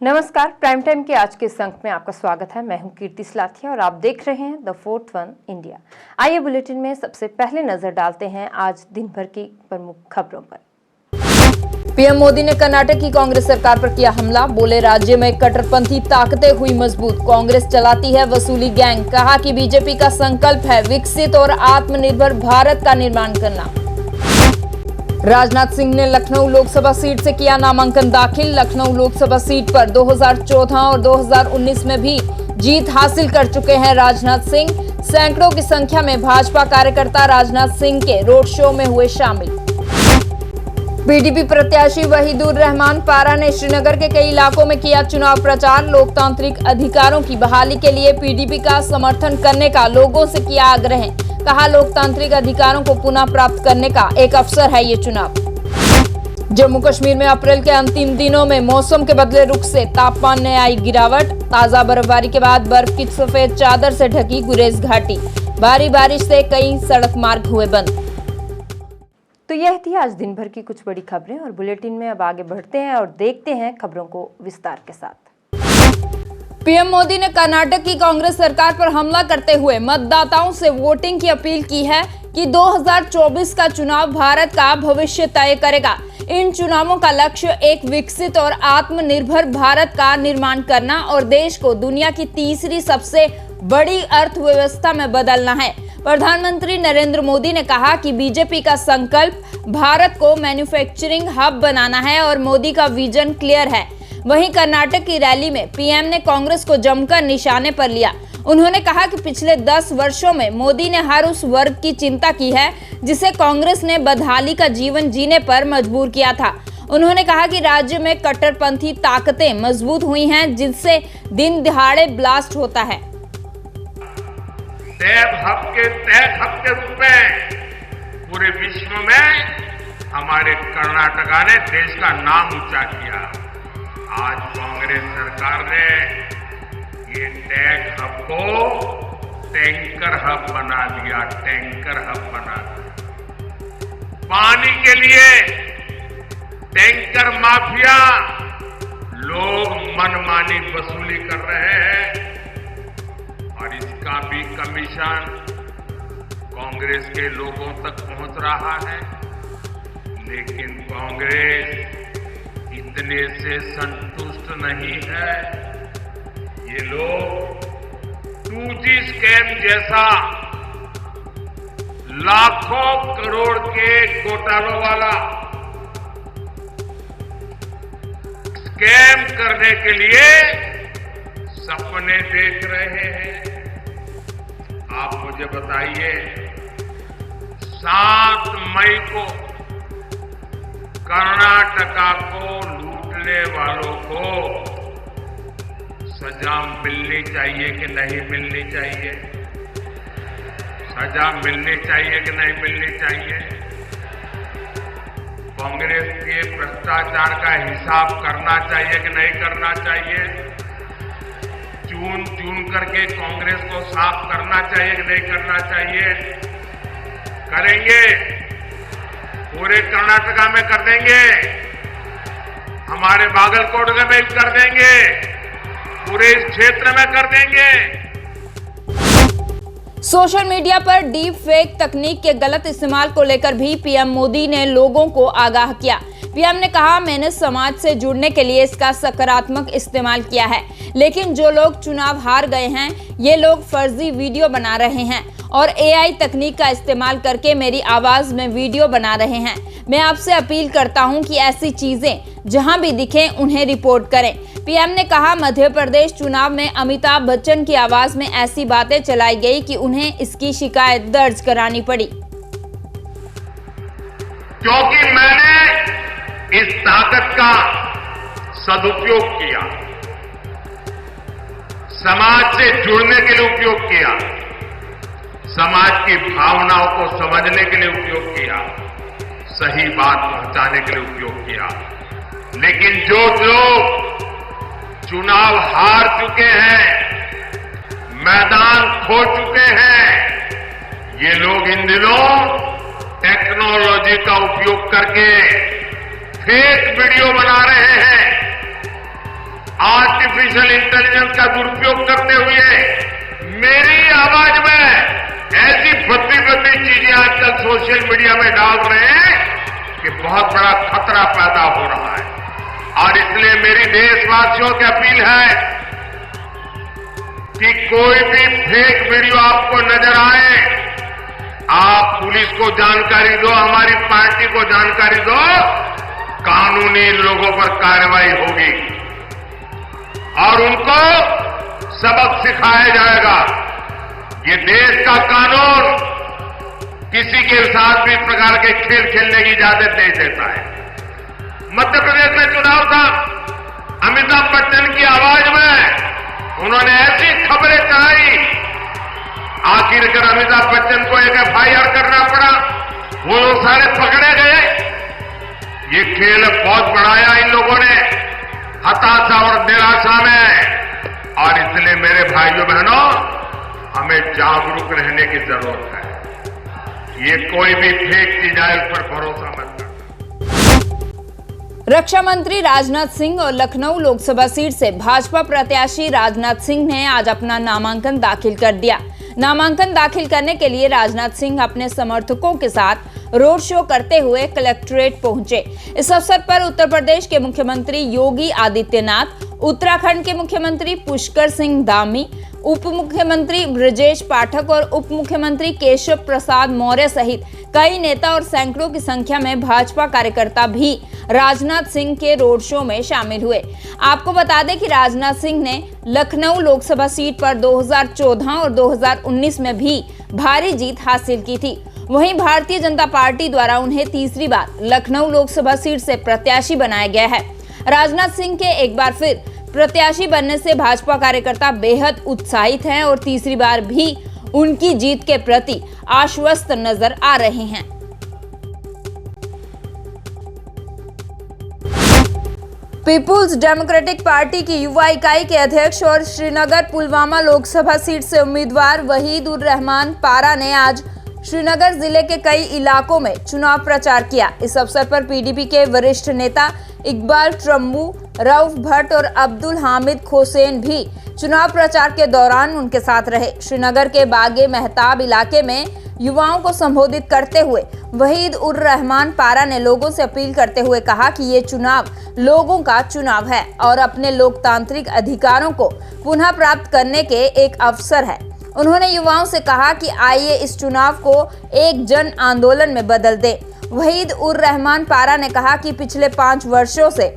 नमस्कार, prime time के आज के इस अंक में आपका स्वागत है। मैं हूं कीर्ति सलाथिया और आप देख रहे हैं द फोर्थ वन इंडिया। आइए बुलेटिन में सबसे पहले नजर डालते हैं आज दिन भर की प्रमुख खबरों पर। पीएम मोदी ने कर्नाटक की कांग्रेस सरकार पर किया हमला, बोले राज्य में कट्टरपंथी ताकतें हुई मजबूत, कांग्रेस चलाती है वसूली गैंग, कहा कि बीजेपी का संकल्प है विकसित और आत्मनिर्भर भारत का निर्माण करना। राजनाथ सिंह ने लखनऊ लोकसभा सीट से किया नामांकन दाखिल, लखनऊ लोकसभा सीट पर 2014 और 2019 में भी जीत हासिल कर चुके हैं राजनाथ सिंह। सैकड़ों की संख्या में भाजपा कार्यकर्ता राजनाथ सिंह के रोड शो में हुए शामिल। पीडीपी प्रत्याशी वहीदुर रहमान पारा ने श्रीनगर के कई इलाकों में किया चुनाव प्रचार, लोकतांत्रिक अधिकारों की बहाली के लिए पीडीपी का समर्थन करने का लोगों से किया आग्रह, कहा लोकतांत्रिक अधिकारों को पुनः प्राप्त करने का एक अवसर है ये चुनाव। जम्मू कश्मीर में अप्रैल के अंतिम दिनों में मौसम के बदले रुख से तापमान में आई गिरावट, ताजा बर्फबारी के बाद बर्फ की सफेद चादर से ढकी गुरेज घाटी, भारी बारिश से कई सड़क मार्ग हुए बंद। तो यह थी आज दिन भर की कुछ बड़ी खबरें और बुलेटिन में अब आगे बढ़ते हैं और देखते हैं खबरों को विस्तार के साथ। पीएम मोदी ने कर्नाटक की कांग्रेस सरकार पर हमला करते हुए मतदाताओं से वोटिंग की अपील की है कि 2024 का चुनाव भारत का भविष्य तय करेगा। इन चुनावों का लक्ष्य एक विकसित और आत्मनिर्भर भारत का निर्माण करना और देश को दुनिया की तीसरी सबसे बड़ी अर्थव्यवस्था में बदलना है। प्रधानमंत्री नरेंद्र मोदी ने कहा कि बीजेपी का संकल्प भारत को मैन्युफैक्चरिंग हब बनाना है और मोदी का विजन क्लियर है। वहीं कर्नाटक की रैली में पीएम ने कांग्रेस को जमकर निशाने पर लिया। उन्होंने कहा कि पिछले 10 वर्षों में मोदी ने हर उस वर्ग की चिंता की है जिसे कांग्रेस ने बदहाली का जीवन जीने पर मजबूर किया था। उन्होंने कहा कि राज्य में कट्टरपंथी ताकतें मजबूत हुई हैं जिनसे दिन दिहाड़े ब्लास्ट होता है। टेक हब के रूप में पूरे विश्व में हमारे कर्नाटका ने देश का नाम ऊंचा किया। आज कांग्रेस सरकार ने ये टेक हब को टैंकर हब बना दिया, टैंकर हब बना दिया। पानी के लिए टैंकर माफिया लोग मनमानी वसूली कर रहे हैं और इसका भी कमीशन कांग्रेस के लोगों तक पहुंच रहा है। लेकिन कांग्रेस इतने से संतुष्ट नहीं है। ये लोग 2G स्कैम जैसा लाखों करोड़ के घोटालों वाला स्कैम करने के लिए सपने देख रहे हैं। आप मुझे बताइए, 7 मई को कर्नाटका को लूटने वालों को सजा मिलनी चाहिए कि नहीं मिलनी चाहिए? सजा मिलनी चाहिए कि नहीं मिलनी चाहिए? कांग्रेस के भ्रष्टाचार का हिसाब करना चाहिए कि नहीं करना चाहिए? चून करके कांग्रेस को साफ करना चाहिए कि नहीं करना चाहिए? करेंगे, पूरे कर्नाटका में कर देंगे, हमारे बागलकोट में कर देंगे, पूरे इस क्षेत्र में कर देंगे। सोशल मीडिया पर डीप फेक तकनीक के गलत इस्तेमाल को लेकर भी पीएम मोदी ने लोगों को आगाह किया। पीएम ने कहा, मैंने समाज से जुड़ने के लिए इसका सकारात्मक इस्तेमाल किया है, लेकिन जो लोग चुनाव हार गए हैं ये लोग फर्जी वीडियो बना रहे हैं और एआई तकनीक का इस्तेमाल करके मेरी आवाज में वीडियो बना रहे हैं। मैं आपसे अपील करता हूं कि ऐसी चीजें जहां भी दिखें उन्हें रिपोर्ट करें। पीएम ने कहा, मध्य प्रदेश चुनाव में अमिताभ बच्चन की आवाज में ऐसी बातें चलाई गई कि उन्हें इसकी शिकायत दर्ज करानी पड़ी। क्योंकि मैंने इस ताकत का सदुपयोग किया, समाज से जुड़ने के लिए उपयोग किया, समाज की भावनाओं को समझने के लिए उपयोग किया, सही बात पहुंचाने के लिए उपयोग किया। लेकिन जो लोग चुनाव हार चुके हैं, मैदान खो चुके हैं, ये लोग इन दिनों टेक्नोलॉजी का उपयोग करके फेक वीडियो बना रहे हैं। आर्टिफिशियल इंटेलिजेंस का दुरुपयोग करते हुए मेरी आवाज में ऐसी भद्दी चीजें आजकल सोशल मीडिया में डाल रहे हैं कि बहुत बड़ा खतरा पैदा हो रहा है। और इसलिए मेरी देशवासियों की अपील है कि कोई भी फेक वीडियो आपको नजर आए, आप पुलिस को जानकारी दो, हमारी पार्टी को जानकारी दो, कानूनी लोगों पर कार्रवाई होगी और उनको सबक सिखाया जाएगा। ये देश का कानून किसी के साथ भी प्रकार के खेल खेलने की इजाजत नहीं देता है। मध्य प्रदेश में चुनाव था, अमिताभ बच्चन की आवाज में उन्होंने ऐसी खबरें चलाई, आखिरकार अमिताभ बच्चन को एक FIR करना पड़ा, वो लोग सारे पकड़े गए। ये खेल बहुत बढ़ाया इन लोगों ने हताशा और निराशा में। और इसलिए मेरे भाइयों बहनों, हमें जागरूक रहने की जरूरत है। ये कोई भी फेक चीज है, उस पर भरोसा मत करो। रक्षा मंत्री राजनाथ सिंह और लखनऊ लोकसभा सीट से भाजपा प्रत्याशी राजनाथ सिंह ने आज अपना नामांकन दाखिल कर दिया। नामांकन दाखिल करने के लिए राजनाथ सिंह अपने समर्थकों के साथ रोड शो करते हुए कलेक्ट्रेट पहुंचे। इस अवसर पर उत्तर प्रदेश के मुख्यमंत्री योगी आदित्यनाथ, उत्तराखंड के मुख्यमंत्री पुष्कर सिंह धामी, उप मुख्यमंत्री ब्रजेश पाठक और उप मुख्यमंत्री केशव प्रसाद मौर्य सहित कई नेता और सैकड़ों की संख्या में भाजपा कार्यकर्ता भी राजनाथ सिंह के रोड शो में शामिल हुए। आपको बता दें कि राजनाथ सिंह ने लखनऊ लोकसभा सीट पर 2014 और 2019 में भी भारी जीत हासिल की थी। वहीं भारतीय जनता पार्टी द्वारा उन्हें तीसरी बार लखनऊ लोकसभा सीट से प्रत्याशी बनाया गया है। राजनाथ सिंह के एक बार फिर प्रत्याशी बनने से भाजपा कार्यकर्ता बेहद उत्साहित हैं और तीसरी बार भी उनकी जीत के प्रति आश्वस्त नजर आ रहे हैं। पीपुल्स डेमोक्रेटिक पार्टी की युवा इकाई के अध्यक्ष और श्रीनगर पुलवामा लोकसभा सीट से उम्मीदवार वहीद उर रहमान पारा ने आज श्रीनगर जिले के कई इलाकों में चुनाव प्रचार किया। इस अवसर पर पीडीपी के वरिष्ठ नेता इकबाल ट्रम्बू, रऊफ भट्ट और अब्दुल हामिद खोसेन भी चुनाव प्रचार के दौरान उनके साथ रहे। श्रीनगर के बागे मेहताब इलाके में युवाओं को संबोधित करते हुए वहीद उर रहमान पारा ने लोगों से अपील करते हुए कहा कि ये चुनाव लोगों का चुनाव है और अपने लोकतांत्रिक अधिकारों को पुनः प्राप्त करने के एक अवसर है। उन्होंने युवाओं से कहा कि आइए इस चुनाव को एक जन आंदोलन में बदल दें। वहीद उर रहमान पारा ने कहा कि पिछले 5 वर्षों से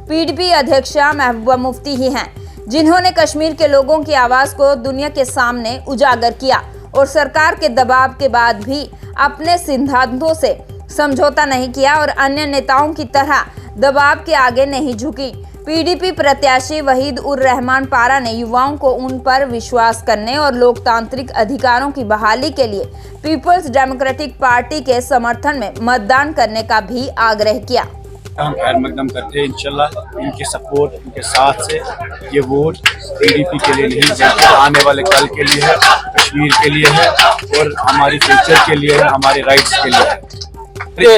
पीडीपी अध्यक्षा महबूबा मुफ्ती ही हैं, जिन्होंने कश्मीर के लोगों की आवाज को दुनिया के सामने उजागर किया और सरकार के दबाव के बाद भी अपने सिद्धांतों से समझौता नहीं किया और अन्य नेताओं की तरह दबाव के आगे नहीं झुकी। पीडीपी प्रत्याशी वहीद उर रहमान पारा ने युवाओं को उन पर विश्वास करने और लोकतांत्रिक अधिकारों की बहाली के लिए पीपल्स डेमोक्रेटिक पार्टी के समर्थन में मतदान करने का भी आग्रह किया। हम खैर मकदम करते हैं, इंशाल्लाह इनके सपोर्ट, इनके साथ से ये वोट पीडीपी के लिए नहीं बल्कि आने वाले कल के लिए है, कश्मीर के लिए है और हमारी फ्यूचर के लिए है, हमारे राइट्स के लिए है।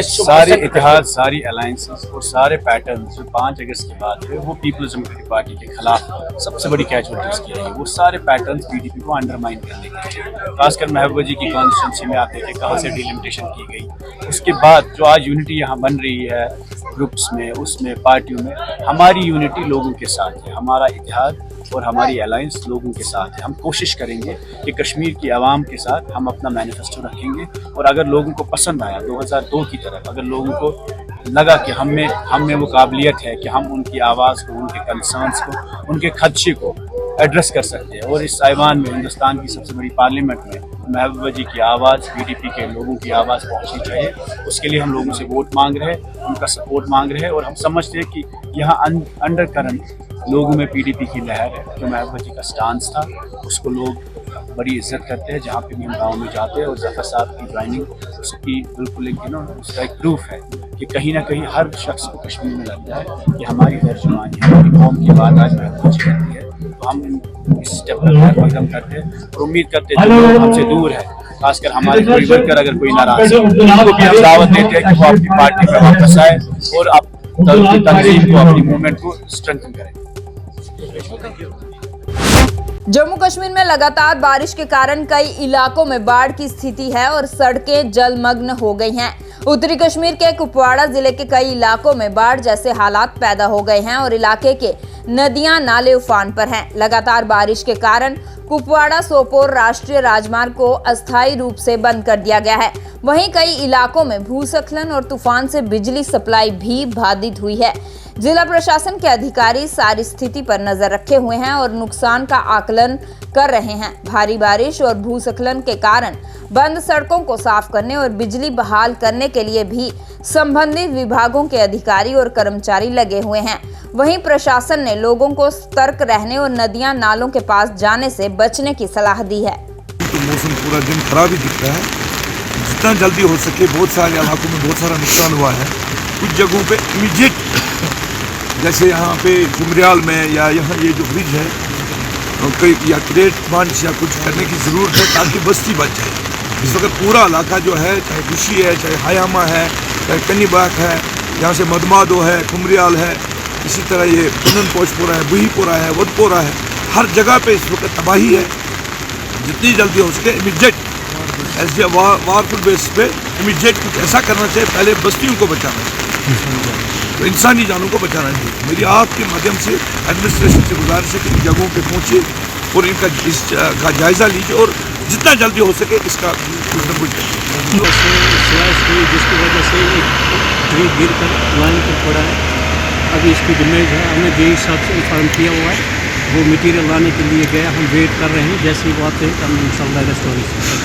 सारे इतिहाद, सारी अलायंसेस और सारे पैटर्न जो 5 अगस्त के बाद है वो पीपल्स डेमोक्रेटिक पार्टी के खिलाफ सबसे बड़ी कैजुअलिटीज की है। वो सारे पैटर्न पीडीपी को अंडरमाइन करने के लिए, खासकर महबूबा जी की कॉन्स्टिट्यूंसी में आते थे कहाँ से डिलिमिटेशन की गई। उसके बाद जो आज यूनिटी यहाँ बन रही है ग्रुप्स में, उसमें पार्टियों में, हमारी यूनिटी लोगों के साथ है, हमारा इतिहाद और हमारी अलायंस लोगों के साथ है। हम कोशिश करेंगे कि कश्मीर की आवाम के साथ हम अपना मैनिफेस्टो रखेंगे और अगर लोगों को पसंद आया 2002 की तरह, अगर लोगों को लगा कि हम में वो काबिलियत है कि हम उनकी आवाज़ को, उनके कंसर्न्स को, उनके खदशे को एड्रेस कर सकते हैं और इस ऐवान में, हिंदुस्तान की सबसे बड़ी पार्लियामेंट में महबूबा जी की आवाज़, पीडीपी के लोगों की आवाज़ पहुंचनी चाहिए। उसके लिए हम लोगों से वोट मांग रहे हैं, उनका सपोर्ट मांग रहे हैं और हम समझते हैं कि यहाँ अंडर करंट लोगों में पीडीपी की लहर है। जो महबूबा जी का स्टांस था उसको लोग बड़ी इज्जत करते हैं। जहाँ पे भी हम गाँव में जाते हैं और जफर साहब की ज्वाइनिंग उसकी बिल्कुल उसका एक प्रूफ है कि कहीं ना कहीं हर शख्स को कश्मीर में लगता है कि हमारी तर्जुमानी, हमारी कौम की बात आज महबूबा जी करती है। तो हम इस स्टेप पर कदम करते हैं और उम्मीद करते हैं जो लोग हमसे दूर है, खासकर हमारे कोई वर्कर अगर कोई नाराज है, उनको भी हम दावत देते हैं कि वो अपनी पार्टी में वापस आए और तंजीम को, अपनी मूवमेंट को स्ट्रेंथन करें। जम्मू कश्मीर में लगातार बारिश के कारण कई इलाकों में बाढ़ की स्थिति है और सड़कें जलमग्न हो गई हैं। उत्तरी कश्मीर के कुपवाड़ा जिले के कई इलाकों में बाढ़ जैसे हालात पैदा हो गए हैं और इलाके के नदियां नाले उफान पर हैं। लगातार बारिश के कारण कुपवाड़ा सोपोर राष्ट्रीय राजमार्ग को अस्थायी रूप से बंद कर दिया गया है। वहीं कई इलाकों में भूस्खलन और तूफान से बिजली सप्लाई भी बाधित हुई है। जिला प्रशासन के अधिकारी सारी स्थिति पर नजर रखे हुए हैं और नुकसान का आकलन कर रहे हैं। भारी बारिश और भूस्खलन के कारण बंद सड़कों को साफ करने और बिजली बहाल करने के लिए भी संबंधित विभागों के अधिकारी और कर्मचारी लगे हुए हैं। वहीं प्रशासन ने लोगों को सतर्क रहने और नदियां नालों के पास जाने से बचने की सलाह दी है। तो मौसम पूरा दिन खराब ही दिखता है। जितना जल्दी हो सके, बहुत सारे इलाकों में बहुत सारा नुकसान हुआ है। कुछ जगहों पे इमीडिएट, जैसे यहाँ पे कुमरियाल में या यहाँ ये जो ब्रिज है, कई या क्रेट बांध या कुछ करने की ज़रूरत है ताकि बस्ती बच जाए। इस वक्त पूरा इलाका जो है, चाहे खुशी है, चाहे हयामा है, चाहे कन्नीबाग है, यहाँ से मदमादो है, कुमरियाल है, इसी तरह ये पुनन पोचपुरा है, बुहीपुरा है, वदपोरा है, हर जगह पे इस वक्त तबाही है। जितनी जल्दी हो सके इमीडिएट ऐसे वारफुल बेस पे इमीडिएट कुछ ऐसा करना चाहिए। पहले बस्तियों को बचाना चाहिए, तो इंसानी जानों को बचाना चाहिए। मेरी आपके माध्यम से एडमिनिस्ट्रेशन से गुजारिश है कि इन जगहों पे पहुँचे और इनका जायज़ा लीजिए और जितना जल्दी हो सके इसका कुछ न कुछ जिसकी वजह से ट्री गिर कर लाइन पर पड़ा है। अभी इसकी डैमेज है, हमने जे हिसाब से इन्फॉर्म किया हुआ है। वो मटेरियल लाने के लिए गया, हम वेट कर रहे हैं। जैसे ही आते हैं हम इंशाल्लाह रेस्टोरेशन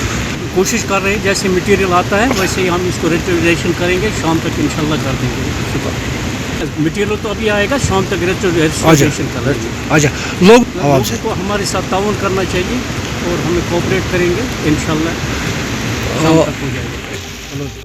कोशिश कर रहे हैं। जैसे मटेरियल आता है वैसे ही हम इसको रेस्टोरेशन करेंगे। शाम तक इंशाल्लाह कर देंगे। सुबह मटेरियल तो अभी आएगा, शाम तक रेस्टोरेशन कर रहे हैं। अच्छा, लोगों को हमारे साथ ताउन करना चाहिए और हमें कोऑपरेट करेंगे, इंशाल्लाह शाम तक हो जाएगा।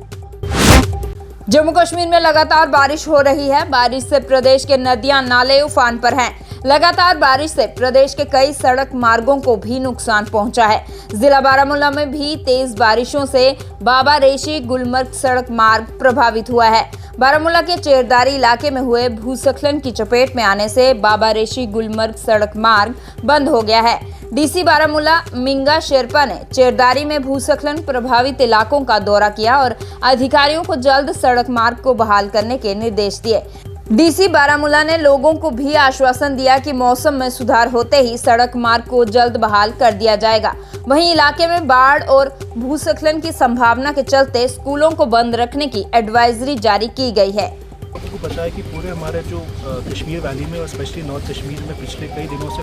जम्मू कश्मीर में लगातार बारिश हो रही है। बारिश से प्रदेश के नदियां नाले उफान पर हैं। लगातार बारिश से प्रदेश के कई सड़क मार्गों को भी नुकसान पहुंचा है। जिला बारामूला में भी तेज बारिशों से बाबा रेशी गुलमर्ग सड़क मार्ग प्रभावित हुआ है। बारामूला के चेरदारी इलाके में हुए भूस्खलन की चपेट में आने से बाबा रेशी गुलमर्ग सड़क मार्ग बंद हो गया है। डीसी बारामूला मिंगा शेरपा ने चेरदारी में भूस्खलन प्रभावित इलाकों का दौरा किया और अधिकारियों को जल्द सड़क मार्ग को बहाल करने के निर्देश दिए। डीसी बारामूला ने लोगों को भी आश्वासन दिया कि मौसम में सुधार होते ही सड़क मार्ग को जल्द बहाल कर दिया जाएगा। वहीं इलाके में बाढ़ और भूस्खलन की संभावना के चलते स्कूलों को बंद रखने की एडवाइजरी जारी की गई है। आपको पता है कि पूरे हमारे जो कश्मीर वैली में और स्पेशली नॉर्थ कश्मीर में पिछले कई दिनों से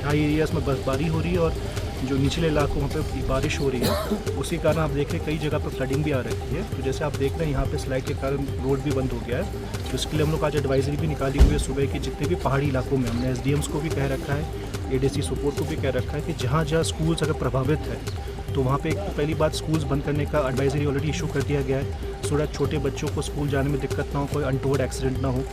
हाई एरियाज़ में बर्फबारी हो रही है और जो निचले इलाकों पे बारिश हो रही है। उसी कारण आप देख रहे हैं कई जगह पर फ्लडिंग भी आ रही है। तो जैसे आप देख रहे हैं यहाँ पे स्लाइड के कारण रोड भी बंद हो गया है। तो इसके लिए हम लोग आज एडवाइजरी भी निकाली हुई है सुबह की। जितने भी पहाड़ी इलाकों में हमने SDMs को भी कह रखा है, ADC सपोर्ट को भी कह रखा है कि जहाँ जहाँ स्कूल्स अगर प्रभावित है तो वहाँ पे पहली बात स्कूल्स बंद करने का एडवाइजरी ऑलरेडी इशू कर दिया गया है। सो दैट छोटे बच्चों को स्कूल जाने में दिक्कत ना हो, कोई अनटोवर्ड एक्सीडेंट ना हो।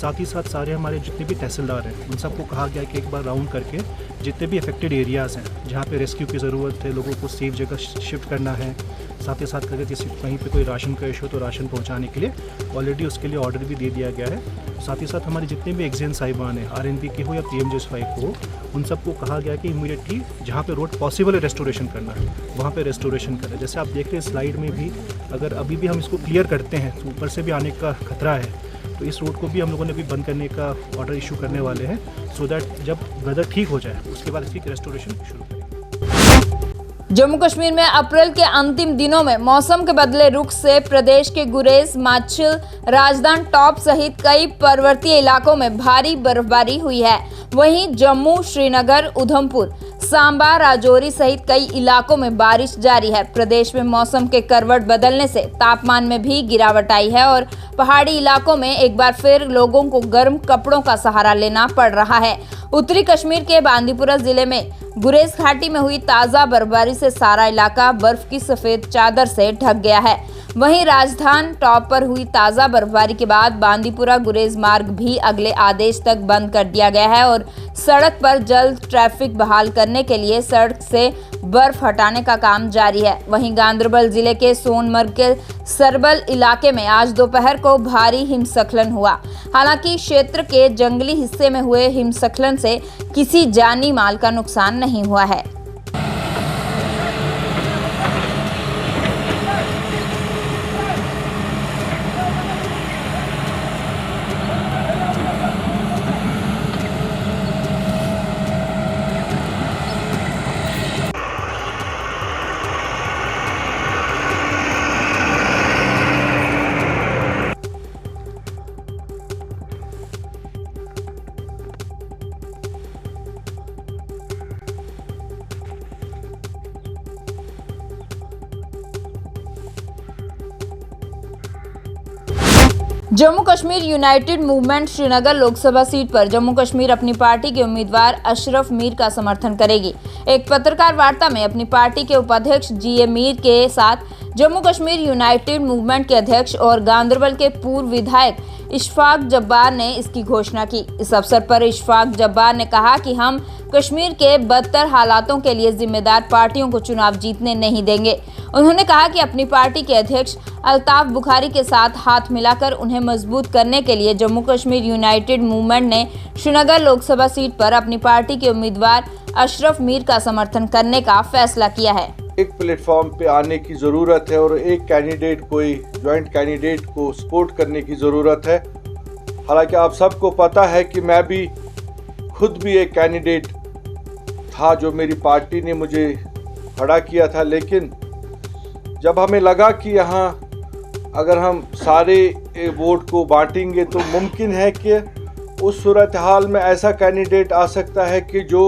साथ ही साथ सारे हमारे जितने भी तहसीलदार हैं उन सबको कहा गया है कि एक बार राउंड करके जितने भी अफेक्टेड एरियाज़ हैं जहाँ पे रेस्क्यू की ज़रूरत है, लोगों को सेफ जगह शिफ्ट करना है। साथ ही साथ अगर किसी कहीं पे कोई राशन का इशू तो राशन पहुँचाने के लिए ऑलरेडी उसके लिए ऑर्डर भी दे दिया गया है। साथ ही साथ हमारे जितने भी एक्जेंट साहिबान हैं, RNP के हो या PMJS5 को हो, उन सबको कहा गया कि इमीडिएटली जहाँ पे रोड पॉसिबल है रेस्टोरेशन करना है वहाँ पे रेस्टोरेशन करें। जैसे आप देख रहे हैं स्लाइड में भी, अगर अभी भी हम इसको क्लियर करते हैं तो ऊपर से भी आने का खतरा है। तो इस रोड को भी हम लोगों ने भी बंद करने का ऑर्डर इशू करने वाले हैं सो दैट जब वेदर ठीक हो जाए उसके बाद इसकी रेस्टोरेशन शुरू करें। जम्मू कश्मीर में अप्रैल के अंतिम दिनों में मौसम के बदले रुख से प्रदेश के गुरेज, माछिल, राजधान टॉप सहित कई पर्वतीय इलाकों में भारी बर्फबारी हुई है। वहीं जम्मू, श्रीनगर, उधमपुर, सांबा, राजौरी सहित कई इलाकों में बारिश जारी है। प्रदेश में मौसम के करवट बदलने से तापमान में भी गिरावट आई है और पहाड़ी इलाकों में एक बार फिर लोगों को गर्म कपड़ों का सहारा लेना पड़ रहा है। उत्तरी कश्मीर के बांदीपुरा जिले में गुरेज घाटी में हुई ताजा बर्फबारी से सारा इलाका बर्फ की सफेद चादर से ढक गया है। वहीं राजधानी टॉप पर हुई ताजा बर्फबारी के बाद बांदीपुरा गुरेज मार्ग भी अगले आदेश तक बंद कर दिया गया है और सड़क पर जल्द ट्रैफिक बहाल करने के लिए सड़क से बर्फ हटाने का काम जारी है। वहीं गांदरबल जिले के सोनमर्ग के सरबल इलाके में आज दोपहर को भारी हिमस्खलन हुआ। हालांकि क्षेत्र के जंगली हिस्से में हुए हिमस्खलन से किसी जानी माल का नुकसान नहीं हुआ है। Jammu Kashmir United movement Srinagar Lok Sabha seat पर जम्मू कश्मीर अपनी पार्टी के उम्मीदवार अशरफ मीर का समर्थन करेगी। एक पत्रकार वार्ता में अपनी पार्टी के उपाध्यक्ष जीए मीर के साथ जम्मू कश्मीर यूनाइटेड मूवमेंट के अध्यक्ष और गांदरबल के पूर्व विधायक इशफाक जब्बार ने इसकी घोषणा की। इस अवसर पर इशफाक जब्बार ने कहा कि हम कश्मीर के बदतर हालातों के लिए जिम्मेदार पार्टियों को चुनाव जीतने नहीं देंगे। उन्होंने कहा कि अपनी पार्टी के अध्यक्ष अल्ताफ बुखारी के साथ हाथ मिलाकर उन्हें मजबूत करने के लिए जम्मू कश्मीर यूनाइटेड मूवमेंट ने श्रीनगर लोकसभा सीट पर अपनी पार्टी के उम्मीदवार अशरफ मीर का समर्थन करने का फैसला किया है। एक प्लेटफॉर्म पे आने की ज़रूरत है और एक कैंडिडेट कोई जॉइंट कैंडिडेट को सपोर्ट करने की ज़रूरत है। हालांकि आप सबको पता है कि मैं भी खुद भी एक कैंडिडेट था जो मेरी पार्टी ने मुझे खड़ा किया था, लेकिन जब हमें लगा कि यहाँ अगर हम सारे वोट को बांटेंगे तो मुमकिन है कि उस सूरत हाल में ऐसा कैंडिडेट आ सकता है कि जो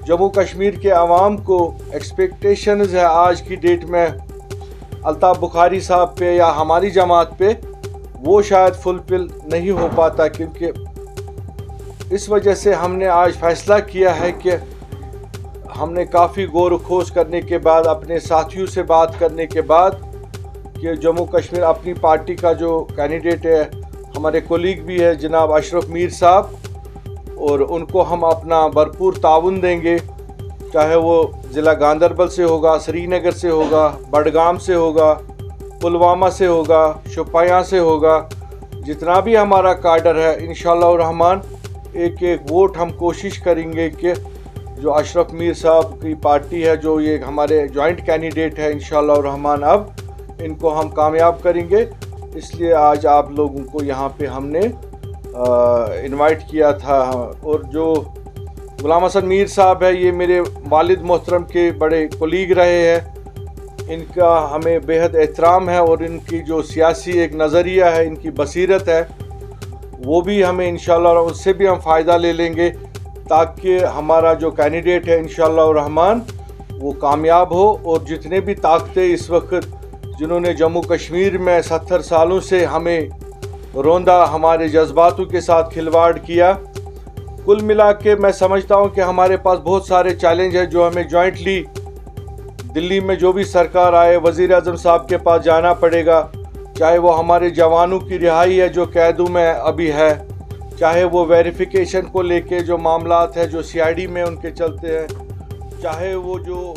जम्मू कश्मीर के आवाम को एक्सपेक्टेशंस है आज की डेट में अल्ताफ बुखारी साहब पे या हमारी जमात पे, वो शायद फुलफिल नहीं हो पाता। क्योंकि इस वजह से हमने आज फैसला किया है कि हमने काफ़ी गौर खोज करने के बाद, अपने साथियों से बात करने के बाद, कि जम्मू कश्मीर अपनी पार्टी का जो कैंडिडेट है, हमारे कोलीग भी है जनाब अशरफ मीर साहब, और उनको हम अपना भरपूर ताउन देंगे, चाहे वो ज़िला गांदरबल से होगा, श्रीनगर से होगा, बडगाम से होगा, पुलवामा से होगा, शोपियां से होगा, जितना भी हमारा काडर है इंशाअल्लाह रहमान एक एक वोट हम कोशिश करेंगे कि जो अशरफ मीर साहब की पार्टी है, जो ये हमारे जॉइंट कैंडिडेट है, इंशाअल्लाह रहमान अब इनको हम कामयाब करेंगे। इसलिए आज आप लोगों को यहाँ पे हमने इनवाइट किया था। और जो गुलाम हसन मीर साहब है, ये मेरे वालिद मोहतरम के बड़े कोलीग रहे हैं, इनका हमें बेहद एहतराम है और इनकी जो सियासी एक नज़रिया है, इनकी बसीरत है, वो भी हमें इंशाअल्लाह उससे भी हम फ़ायदा ले लेंगे ताकि हमारा जो कैंडिडेट है इंशाअल्लाह रहमान वो कामयाब हो। और जितने भी ताकतें इस वक्त जिन्होंने जम्मू कश्मीर में 70 सालों से हमें रोंदा, हमारे जज्बातों के साथ खिलवाड़ किया, कुल मिला के मैं समझता हूँ कि हमारे पास बहुत सारे चैलेंज हैं जो हमें जॉइंटली दिल्ली में जो भी सरकार आए वज़ीर आज़म साहब के पास जाना पड़ेगा, चाहे वो हमारे जवानों की रिहाई है जो कैदों में अभी है, चाहे वो वेरिफिकेशन को लेके जो मामलात है जो CID में उनके चलते हैं, चाहे वो जो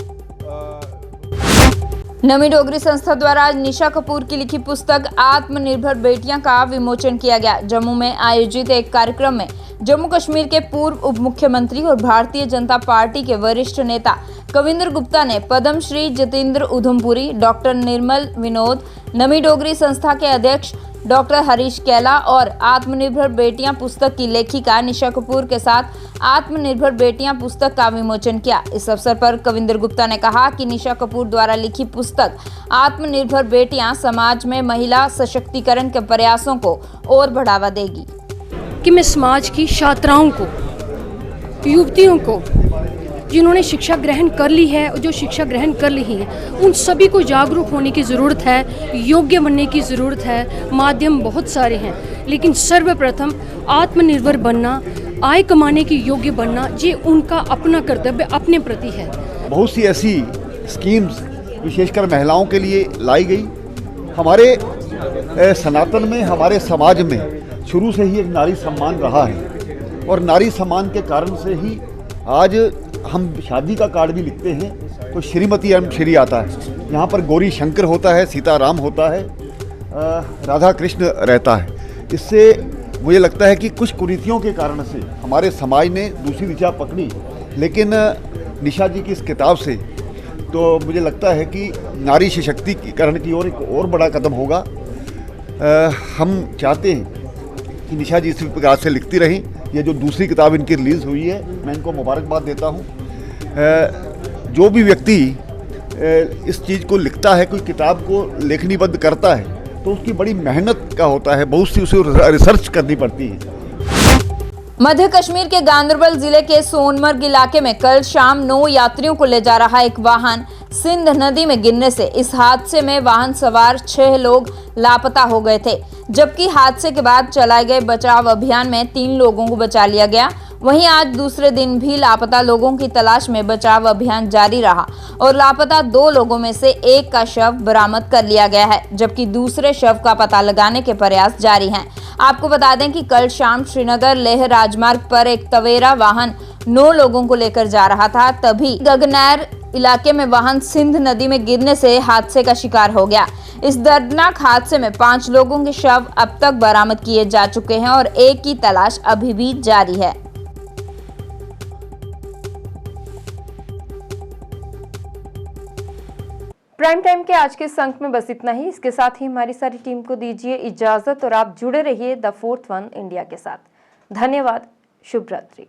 नमी डोगरी संस्था द्वारा आज निशा कपूर की लिखी पुस्तक आत्मनिर्भर बेटियां का विमोचन किया गया। जम्मू में आयोजित एक कार्यक्रम में जम्मू कश्मीर के पूर्व उप मुख्यमंत्री और भारतीय जनता पार्टी के वरिष्ठ नेता कविंद्र गुप्ता ने पद्मश्री जितेंद्र उधमपुरी, डॉक्टर निर्मल विनोद, नमी डोगरी संस्था के अध्यक्ष डॉक्टर हरीश कैला और आत्मनिर्भर बेटियां पुस्तक की लेखिका निशा कपूर के साथ आत्मनिर्भर बेटियां पुस्तक का विमोचन किया। इस अवसर पर कविंद्र गुप्ता ने कहा कि निशा कपूर द्वारा लिखी पुस्तक आत्मनिर्भर बेटियां समाज में महिला सशक्तिकरण के प्रयासों को और बढ़ावा देगी। कि मैं समाज की छात्राओं को, युवतियों को जिन्होंने शिक्षा ग्रहण कर ली है और जो शिक्षा ग्रहण कर ली है, उन सभी को जागरूक होने की ज़रूरत है, योग्य बनने की ज़रूरत है। माध्यम बहुत सारे हैं, लेकिन सर्वप्रथम आत्मनिर्भर बनना, आय कमाने के योग्य बनना, ये उनका अपना कर्तव्य अपने प्रति है। बहुत सी ऐसी स्कीम्स विशेषकर महिलाओं के लिए लाई गई। हमारे सनातन में, हमारे समाज में शुरू से ही एक नारी सम्मान रहा है और नारी सम्मान के कारण से ही आज हम शादी का कार्ड भी लिखते हैं तो श्रीमती एवं श्री आता है। यहाँ पर गौरी शंकर होता है, सीताराम होता है, राधा कृष्ण रहता है। इससे मुझे लगता है कि कुछ कुरीतियों के कारण से हमारे समाज ने दूसरी दिशा पकड़ी, लेकिन निशा जी की इस किताब से तो मुझे लगता है कि नारी सशक्तिकरण की ओर एक और बड़ा कदम होगा। हम चाहते हैं कि निशा जी इसी प्रकार से लिखती रहें। ये जो दूसरी किताब इनकी रिलीज़ हुई है, मैं इनको मुबारकबाद देता हूँ। जो भी व्यक्ति इस चीज़ को लिखता है, कोई किताब को लेखनीबद्ध करता है, तो उसकी बड़ी मेहनत का होता है, बहुत सी उसे रिसर्च करनी पड़ती है। मध्य कश्मीर के गांदरबल जिले के सोनमर्ग इलाके में कल शाम 9 यात्रियों को ले जा रहा एक वाहन सिंध नदी में गिरने से इस हादसे में वाहन सवार 6 लोग लापता हो गए थे, जबकि हादसे के बाद चलाए गए बचाव अभियान में 3 लोगों को बचा लिया गया। वहीं आज दूसरे दिन भी लापता लोगों की तलाश में बचाव अभियान जारी रहा और लापता 2 लोगों में से एक का शव बरामद कर लिया गया है, जबकि दूसरे शव का पता लगाने के प्रयास जारी हैं। आपको बता दें कि कल शाम श्रीनगर लेह राजमार्ग पर एक तवेरा वाहन 9 लोगों को लेकर जा रहा था, तभी गगनैर इलाके में वाहन सिंध नदी में गिरने से हादसे का शिकार हो गया। इस दर्दनाक हादसे में 5 लोगों के शव अब तक बरामद किए जा चुके हैं और एक की तलाश अभी भी जारी है। प्राइम टाइम के आज के इस अंक में बस इतना ही। इसके साथ ही हमारी सारी टीम को दीजिए इजाजत और आप जुड़े रहिए द 4th वन इंडिया के साथ। धन्यवाद। शुभ रात्रि।